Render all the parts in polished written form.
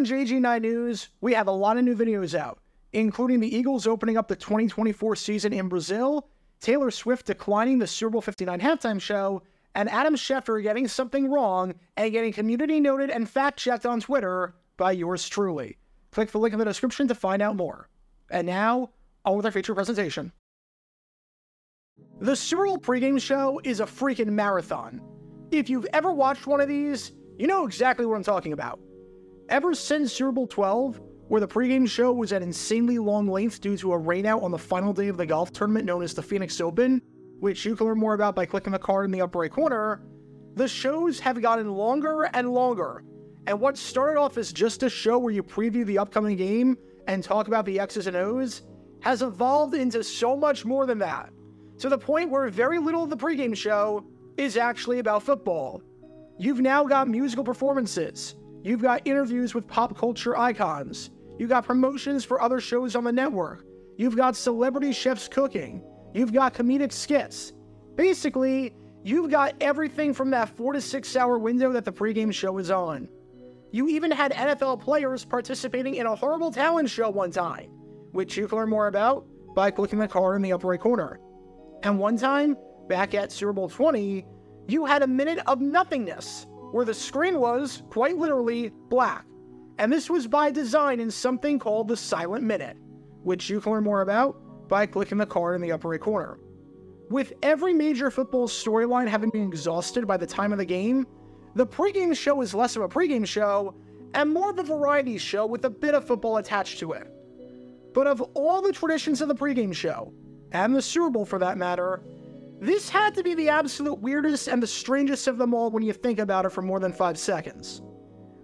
on JG9 News, we have a lot of new videos out, including the Eagles opening up the 2024 season in Brazil, Taylor Swift declining the Super Bowl 59 halftime show, and Adam Schefter getting something wrong and getting community noted and fact-checked on Twitter by yours truly. Click the link in the description to find out more. And now, on with our feature presentation. The Super Bowl pregame show is a freaking marathon. If you've ever watched one of these, you know exactly what I'm talking about. Ever since Super Bowl 12, where the pregame show was at insanely long length due to a rainout on the final day of the golf tournament known as the Phoenix Open, which you can learn more about by clicking the card in the upper right corner, the shows have gotten longer and longer, and what started off as just a show where you preview the upcoming game and talk about the X's and O's has evolved into so much more than that, to the point where very little of the pregame show is actually about football. You've now got musical performances, you've got interviews with pop culture icons, you've got promotions for other shows on the network, you've got celebrity chefs cooking, you've got comedic skits. Basically, you've got everything from that 4 to 6 hour window that the pregame show is on. You even had NFL players participating in a horrible talent show one time, which you can learn more about by clicking the card in the upper right corner. And one time, back at Super Bowl 20, you had a minute of nothingness, where the screen was, quite literally, black. And this was by design in something called the Silent Minute, which you can learn more about by clicking the card in the upper right corner. With every major football storyline having been exhausted by the time of the game, the pregame show is less of a pregame show and more of a variety show with a bit of football attached to it. But of all the traditions of the pregame show, and the Super Bowl for that matter, this had to be the absolute weirdest and the strangest of them all when you think about it for more than 5 seconds.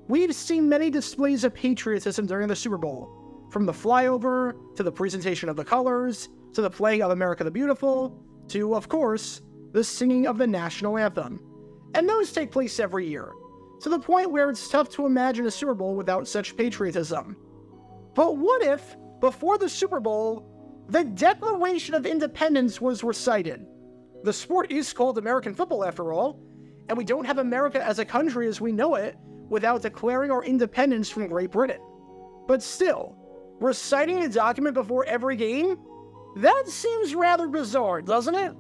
We've seen many displays of patriotism during the Super Bowl, from the flyover, to the presentation of the colors, to the playing of America the Beautiful, to, of course, the singing of the national anthem. And those take place every year, to the point where it's tough to imagine a Super Bowl without such patriotism. But what if, before the Super Bowl, the Declaration of Independence was recited? The sport is called American football after all, and we don't have America as a country as we know it without declaring our independence from Great Britain. But still, reciting a document before every game? That seems rather bizarre, doesn't it?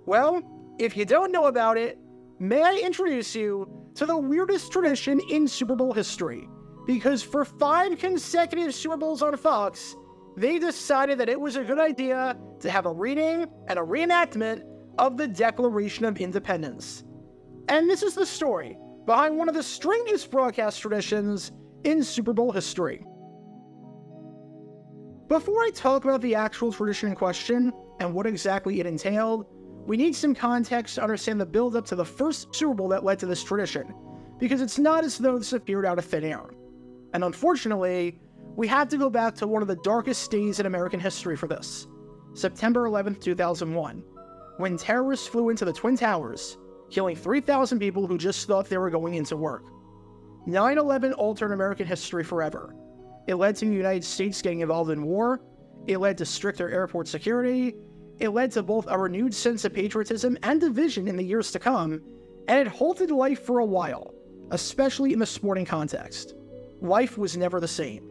Well, if you don't know about it, may I introduce you to the weirdest tradition in Super Bowl history, because for 5 consecutive Super Bowls on Fox, they decided that it was a good idea to have a reading and a reenactment of the Declaration of Independence. And this is the story behind one of the strangest broadcast traditions in Super Bowl history. Before I talk about the actual tradition in question and what exactly it entailed, we need some context to understand the build-up to the first Super Bowl that led to this tradition, because it's not as though this appeared out of thin air. And unfortunately, we have to go back to one of the darkest days in American history for this, September 11th, 2001, when terrorists flew into the Twin Towers, killing 3,000 people who just thought they were going into work. 9/11 altered American history forever. It led to the United States getting involved in war, it led to stricter airport security, it led to both a renewed sense of patriotism and division in the years to come, and it halted life for a while, especially in the sporting context. Life was never the same.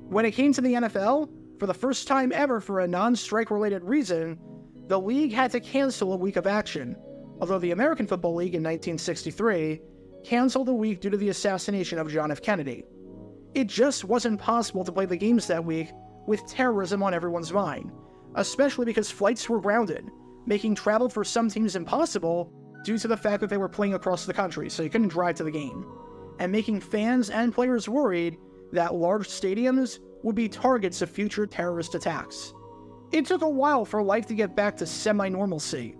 When it came to the NFL, for the first time ever for a non-strike related reason, the league had to cancel a week of action, although the American Football League in 1963 canceled a week due to the assassination of John F. Kennedy. It just wasn't possible to play the games that week with terrorism on everyone's mind, especially because flights were grounded, making travel for some teams impossible due to the fact that they were playing across the country, so you couldn't drive to the game, and making fans and players worried that large stadiums would be targets of future terrorist attacks. It took a while for life to get back to semi-normalcy.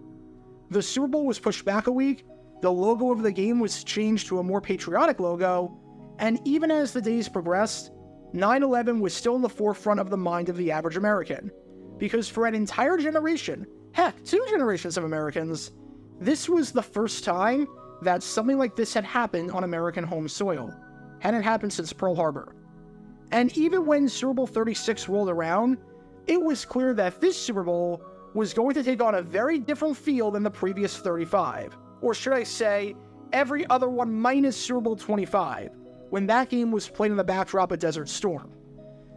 The Super Bowl was pushed back a week, the logo of the game was changed to a more patriotic logo, and even as the days progressed, 9/11 was still in the forefront of the mind of the average American, because for an entire generation, heck, 2 generations of Americans, this was the first time that something like this had happened on American home soil. Hadn't happened since Pearl Harbor. And even when Super Bowl 36 rolled around, it was clear that this Super Bowl was going to take on a very different feel than the previous 35. Or should I say, every other one minus Super Bowl 25, when that game was played in the backdrop of Desert Storm.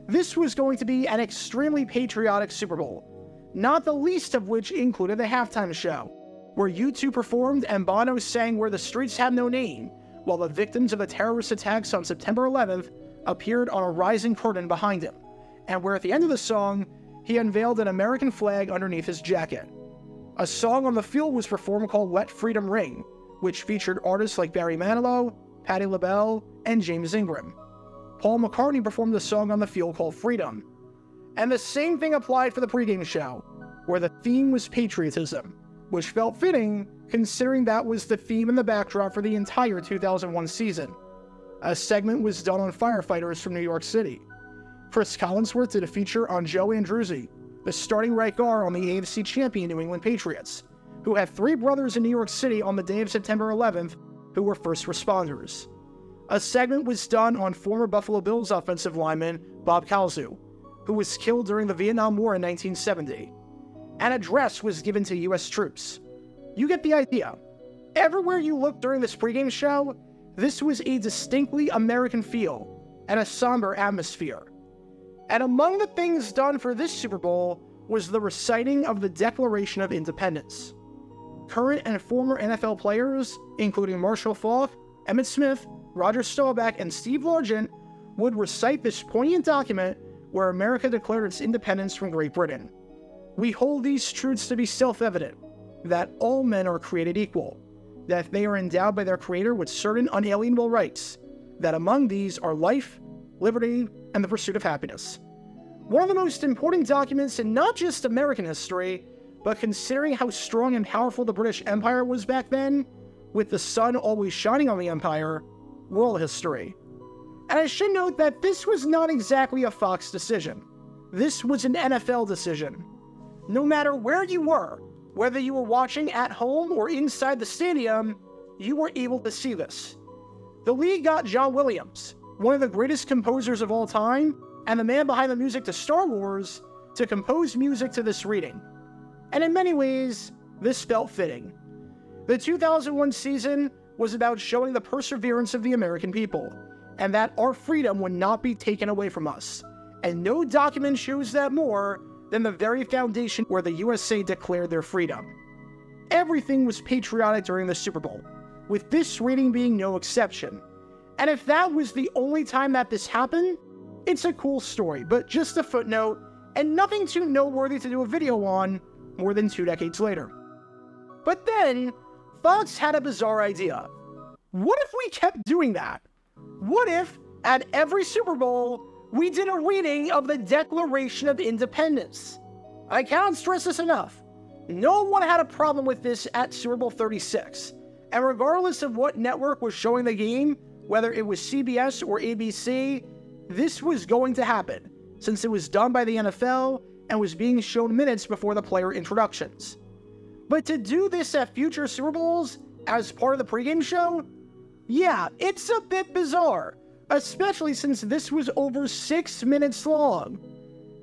This was going to be an extremely patriotic Super Bowl, not the least of which included the halftime show, where U2 performed and Bono sang Where the Streets Have No Name, while the victims of the terrorist attacks on September 11th appeared on a rising curtain behind him, and where at the end of the song, he unveiled an American flag underneath his jacket. A song on the field was performed called Let Freedom Ring, which featured artists like Barry Manilow, Patti LaBelle, and James Ingram. Paul McCartney performed a song on the field called Freedom. And the same thing applied for the pregame show, where the theme was patriotism, which felt fitting considering that was the theme in the backdrop for the entire 2001 season. A segment was done on firefighters from New York City. Chris Collinsworth did a feature on Joe Andruzzi, the starting right guard on the AFC champion New England Patriots, who had 3 brothers in New York City on the day of September 11th who were first responders. A segment was done on former Buffalo Bills offensive lineman Bob Kalsu, who was killed during the Vietnam War in 1970. An address was given to U.S. troops. You get the idea. Everywhere you look during this pregame show, this was a distinctly American feel and a somber atmosphere. And among the things done for this Super Bowl was the reciting of the Declaration of Independence. Current and former NFL players, including Marshall Faulk, Emmitt Smith, Roger Staubach, and Steve Largent, would recite this poignant document where America declared its independence from Great Britain. We hold these truths to be self-evident, that all men are created equal, that they are endowed by their Creator with certain unalienable rights, that among these are life, liberty, and the pursuit of happiness. One of the most important documents in not just American history, but considering how strong and powerful the British Empire was back then, with the sun always shining on the empire, world history. And I should note that this was not exactly a Fox decision. This was an NFL decision. No matter where you were, whether you were watching at home or inside the stadium, you were able to see this. The league got John Williams, one of the greatest composers of all time, and the man behind the music to Star Wars, to compose music to this reading. And in many ways, this felt fitting. The 2001 season was about showing the perseverance of the American people, and that our freedom would not be taken away from us. And no document shows that more than the very foundation where the USA declared their freedom. Everything was patriotic during the Super Bowl, with this reading being no exception. And if that was the only time that this happened, it's a cool story, but just a footnote, and nothing too noteworthy to do a video on more than 2 decades later. But then, Fox had a bizarre idea. What if we kept doing that? What if, at every Super Bowl, we did a reading of the Declaration of Independence? I cannot stress this enough. No one had a problem with this at Super Bowl 36, and regardless of what network was showing the game, whether it was CBS or ABC, this was going to happen, since it was done by the NFL and was being shown minutes before the player introductions. But to do this at future Super Bowls as part of the pregame show? Yeah, it's a bit bizarre, especially since this was over 6 minutes long.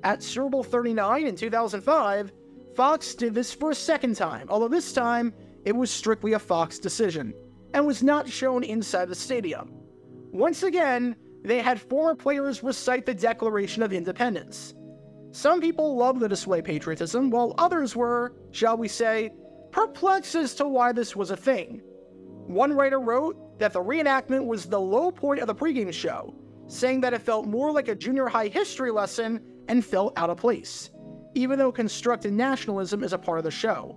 At Super Bowl 39 in 2005, Fox did this for a second time, although this time it was strictly a Fox decision, and was not shown inside the stadium. Once again, they had former players recite the Declaration of Independence. Some people loved the display patriotism, while others were, shall we say, perplexed as to why this was a thing. One writer wrote that the reenactment was the low point of the pregame show, saying that it felt more like a junior high history lesson and felt out of place, even though constructed nationalism is a part of the show.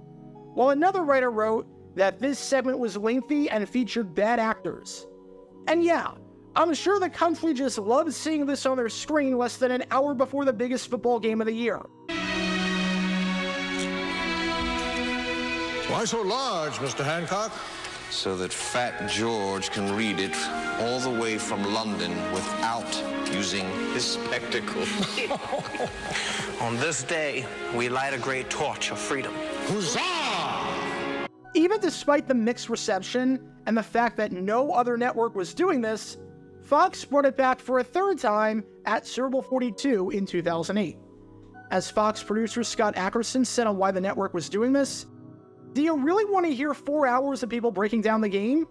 While another writer wrote that this segment was lengthy and featured bad actors. And yeah, I'm sure the country just loved seeing this on their screen less than an hour before the biggest football game of the year. Why so large, Mr. Hancock? So that Fat George can read it all the way from London without using his spectacles. On this day, we light a great torch of freedom. Huzzah! Even despite the mixed reception and the fact that no other network was doing this, Fox brought it back for a third time at Super Bowl 42 in 2008. As Fox producer Scott Ackerson said on why the network was doing this, "Do you really want to hear 4 hours of people breaking down the game?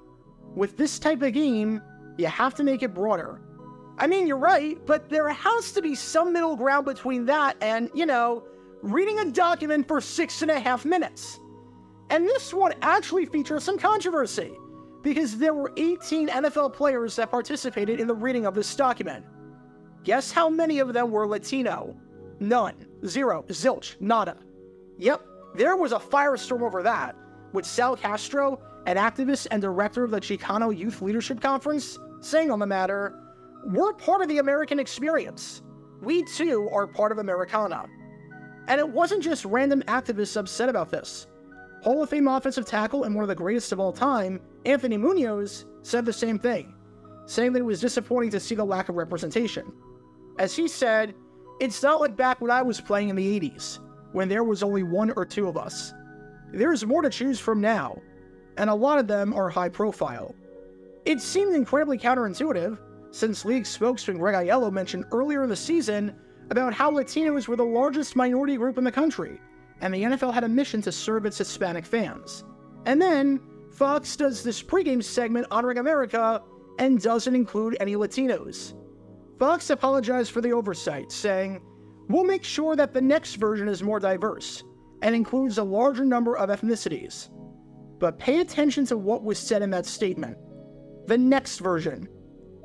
With this type of game, You have to make it broader. I mean, you're right, but there has to be some middle ground between that and, reading a document for 6.5 minutes. And this one actually features some controversy, because there were 18 NFL players that participated in the reading of this document. Guess how many of them were Latino? None. Zero. Zilch. Nada. Yep, there was a firestorm over that, with Sal Castro, an activist and director of the Chicano Youth Leadership Conference, saying on the matter, "We're part of the American experience. We too are part of Americana." And it wasn't just random activists upset about this. Hall of Fame offensive tackle and one of the greatest of all time, Anthony Munoz, said the same thing, saying that it was disappointing to see the lack of representation. As he said, "It's not like back when I was playing in the 80s, when there was only one or two of us. There's more to choose from now, and a lot of them are high profile." It seemed incredibly counterintuitive, since league spokesman Greg Aiello mentioned earlier in the season about how Latinos were the largest minority group in the country, and the NFL had a mission to serve its Hispanic fans. And then, Fox does this pregame segment honoring America and doesn't include any Latinos. Fox apologized for the oversight, saying, "We'll make sure that the next version is more diverse and includes a larger number of ethnicities." But pay attention to what was said in that statement. The next version.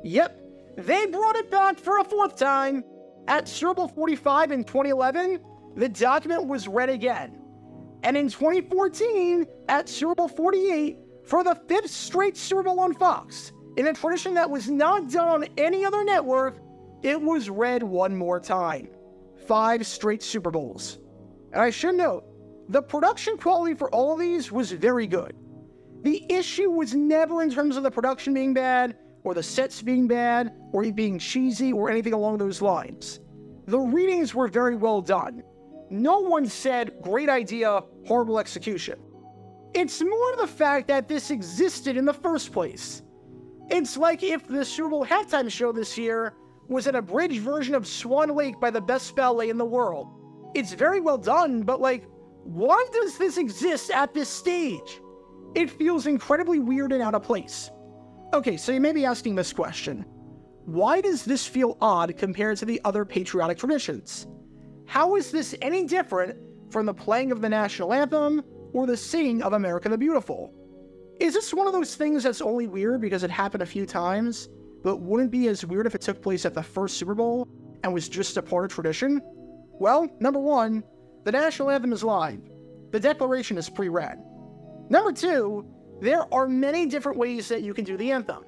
Yep, they brought it back for a fourth time. At Super Bowl 45 in 2011, the document was read again. And in 2014, at Super Bowl 48, for the 5th straight Super Bowl on Fox, in a tradition that was not done on any other network, it was read one more time. 5 straight Super Bowls. And I should note, the production quality for all of these was very good. The issue was never in terms of the production being bad, or the sets being bad, or it being cheesy, or anything along those lines. The readings were very well done. No one said, "Great idea, horrible execution." It's more the fact that this existed in the first place. It's like if the Super Bowl halftime show this year was an abridged version of Swan Lake by the best ballet in the world. It's very well done, but why does this exist at this stage? It feels incredibly weird and out of place. Okay, so you may be asking this question. Why does this feel odd compared to the other patriotic traditions? How is this any different from the playing of the national anthem or the singing of America the Beautiful? Is this one of those things that's only weird because it happened a few times, but wouldn't be as weird if it took place at the first Super Bowl and was just a part of tradition? Well, number one, the national anthem is live. The declaration is pre-read. Number two, there are many different ways that you can do the anthem.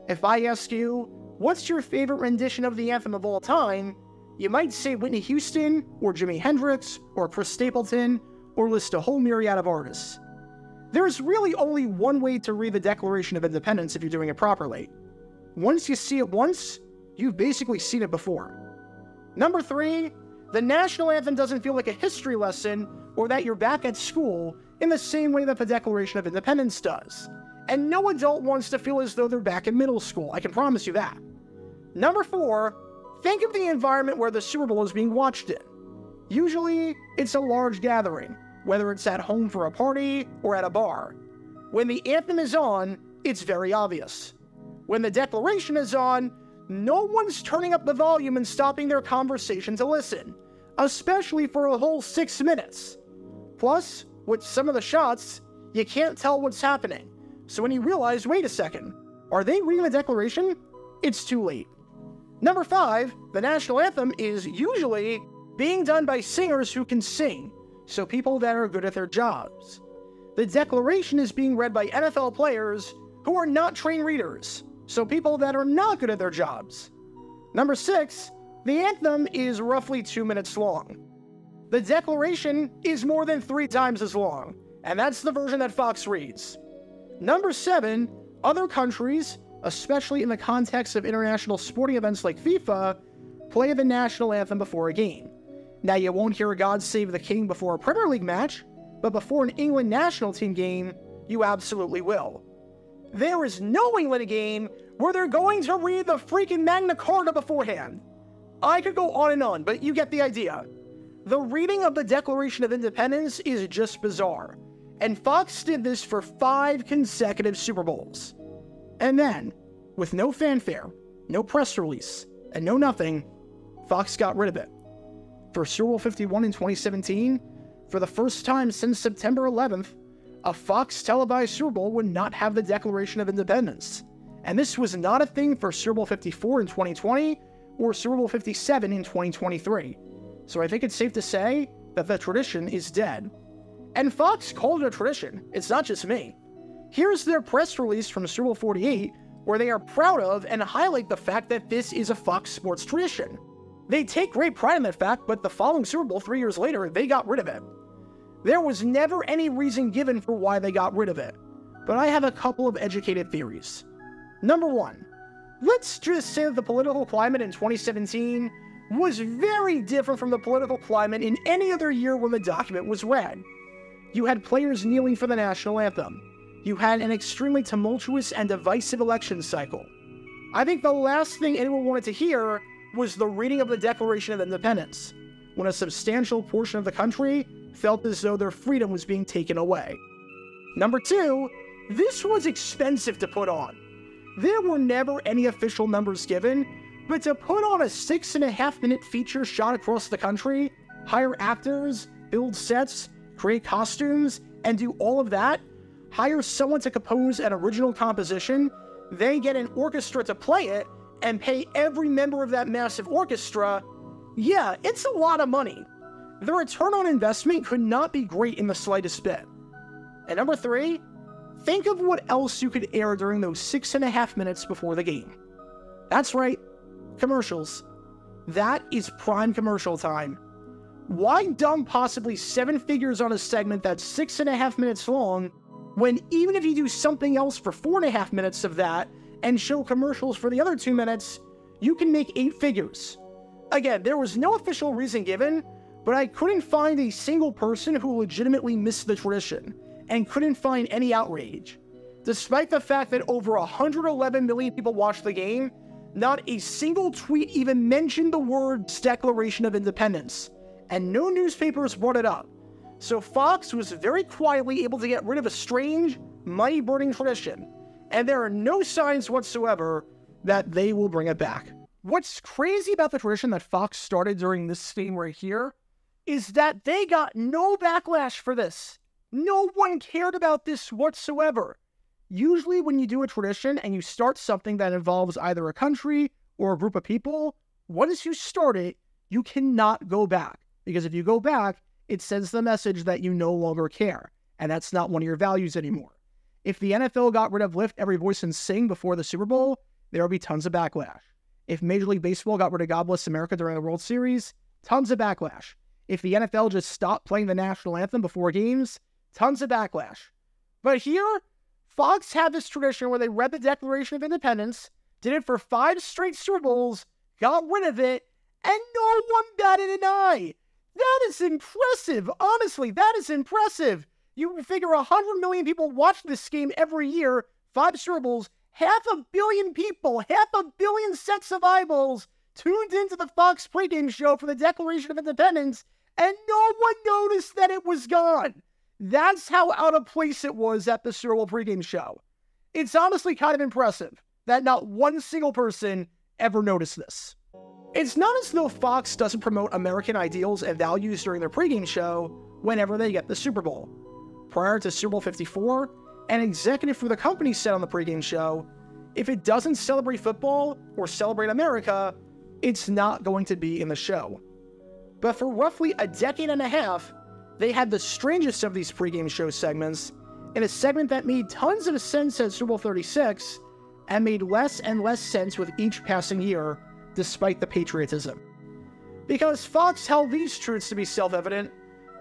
If I ask you, what's your favorite rendition of the anthem of all time, you might say Whitney Houston, or Jimi Hendrix, or Chris Stapleton, or list a whole myriad of artists. There's really only one way to read the Declaration of Independence if you're doing it properly. Once you see it once, you've basically seen it before. Number three, the national anthem doesn't feel like a history lesson or that you're back at school in the same way that the Declaration of Independence does. And no adult wants to feel as though they're back in middle school, I can promise you that. Number four, think of the environment where the Super Bowl is being watched in. Usually, it's a large gathering, whether it's at home for a party or at a bar. When the anthem is on, it's very obvious. When the Declaration is on, no one's turning up the volume and stopping their conversation to listen, especially for a whole 6 minutes. Plus, with some of the shots, you can't tell what's happening. So when you realize, wait a second, are they reading the Declaration? It's too late. Number five, the national anthem is usually being done by singers who can sing, so people that are good at their jobs. The Declaration is being read by NFL players who are not trained readers, so people that are not good at their jobs. Number six, the anthem is roughly 2 minutes long. The Declaration is more than 3 times as long, and that's the version that Fox reads. Number seven, other countries, especially in the context of international sporting events like FIFA, play the national anthem before a game. Now, you won't hear God Save the King before a Premier League match, but before an England national team game, you absolutely will. There is no England game where they're going to read the freaking Magna Carta beforehand. I could go on and on, but you get the idea. The reading of the Declaration of Independence is just bizarre, and Fox did this for 5 consecutive Super Bowls. And then, With no fanfare, no press release, and no nothing, Fox got rid of it. For Super Bowl 51 in 2017, for the first time since September 11th, a Fox televised Super Bowl would not have the Declaration of Independence. And this was not a thing for Super Bowl 54 in 2020 or Super Bowl 57 in 2023. So I think it's safe to say that the tradition is dead. And Fox called it a tradition. It's not just me. Here's their press release from Super Bowl 48, where they are proud of and highlight the fact that this is a Fox Sports tradition. They take great pride in that fact, but the following Super Bowl, 3 years later, they got rid of it. There was never any reason given for why they got rid of it, but I have a couple of educated theories. Number one, let's just say that the political climate in 2017 was very different from the political climate in any other year when the document was read. You had players kneeling for the national anthem. You had an extremely tumultuous and divisive election cycle. I think the last thing anyone wanted to hear was the reading of the Declaration of Independence, when a substantial portion of the country felt as though their freedom was being taken away. Number two, this was expensive to put on. There were never any official numbers given, but to put on a 6.5-minute feature shot across the country, hire actors, build sets, create costumes, and do all of that, hire someone to compose an original composition, then get an orchestra to play it, and pay every member of that massive orchestra, yeah, it's a lot of money. The return on investment could not be great in the slightest bit. And number three, think of what else you could air during those 6.5 minutes before the game. That's right, commercials. That is prime commercial time. Why dump possibly 7 figures on a segment that's 6.5 minutes long, when even if you do something else for 4.5 minutes of that, and show commercials for the other 2 minutes, you can make 8 figures. Again, there was no official reason given, but I couldn't find a single person who legitimately missed the tradition, and couldn't find any outrage. Despite the fact that over 111 million people watched the game, not a single tweet even mentioned the words Declaration of Independence, and no newspapers brought it up. So Fox was very quietly able to get rid of a strange, money-burning tradition, and there are no signs whatsoever that they will bring it back. What's crazy about the tradition that Fox started during this theme right here is that they got no backlash for this. No one cared about this whatsoever. Usually when you do a tradition and you start something that involves either a country or a group of people, once you start it, you cannot go back. Because if you go back, it sends the message that you no longer care, and that's not one of your values anymore. If the NFL got rid of Lift Every Voice and Sing before the Super Bowl, there would be tons of backlash. If Major League Baseball got rid of God Bless America during the World Series, tons of backlash. If the NFL just stopped playing the national anthem before games, tons of backlash. But here, Fox had this tradition where they read the Declaration of Independence, did it for 5 straight Super Bowls, got rid of it, and no one batted an eye. That is impressive. Honestly, that is impressive. You figure 100 million people watch this game every year, 5 Super Bowls, 500 million people, 500 million sets of eyeballs tuned into the Fox pregame show for the Declaration of Independence, and no one noticed that it was gone. That's how out of place it was at the Super Bowl pregame show. It's honestly kind of impressive that not one single person ever noticed this. It's not as though Fox doesn't promote American ideals and values during their pregame show whenever they get the Super Bowl. Prior to Super Bowl 54, an executive for the company said on the pregame show, if it doesn't celebrate football or celebrate America, it's not going to be in the show. But for roughly a decade and a half, they had the strangest of these pregame show segments in a segment that made tons of sense at Super Bowl 36 and made less and less sense with each passing year, despite the patriotism. Because Fox held these truths to be self-evident,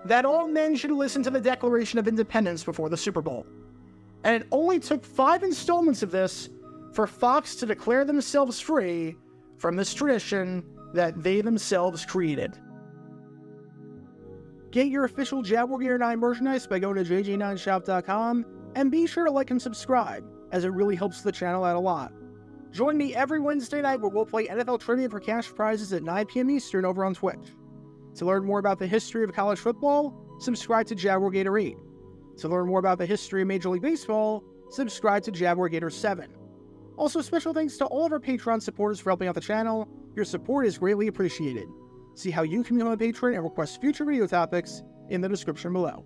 that all men should listen to the Declaration of Independence before the Super Bowl. And it only took 5 installments of this for Fox to declare themselves free from this tradition that they themselves created. Get your official Jaguar Gator 9 merchandise by going to jj9shop.com, and be sure to like and subscribe, as it really helps the channel out a lot. Join me every Wednesday night where we'll play NFL Trivia for cash prizes at 9 p.m. Eastern over on Twitch. To learn more about the history of college football, subscribe to Jaguar Gator 8. To learn more about the history of Major League Baseball, subscribe to Jaguar Gator 7. Also, special thanks to all of our Patreon supporters for helping out the channel. Your support is greatly appreciated. See how you can become a patron and request future video topics in the description below.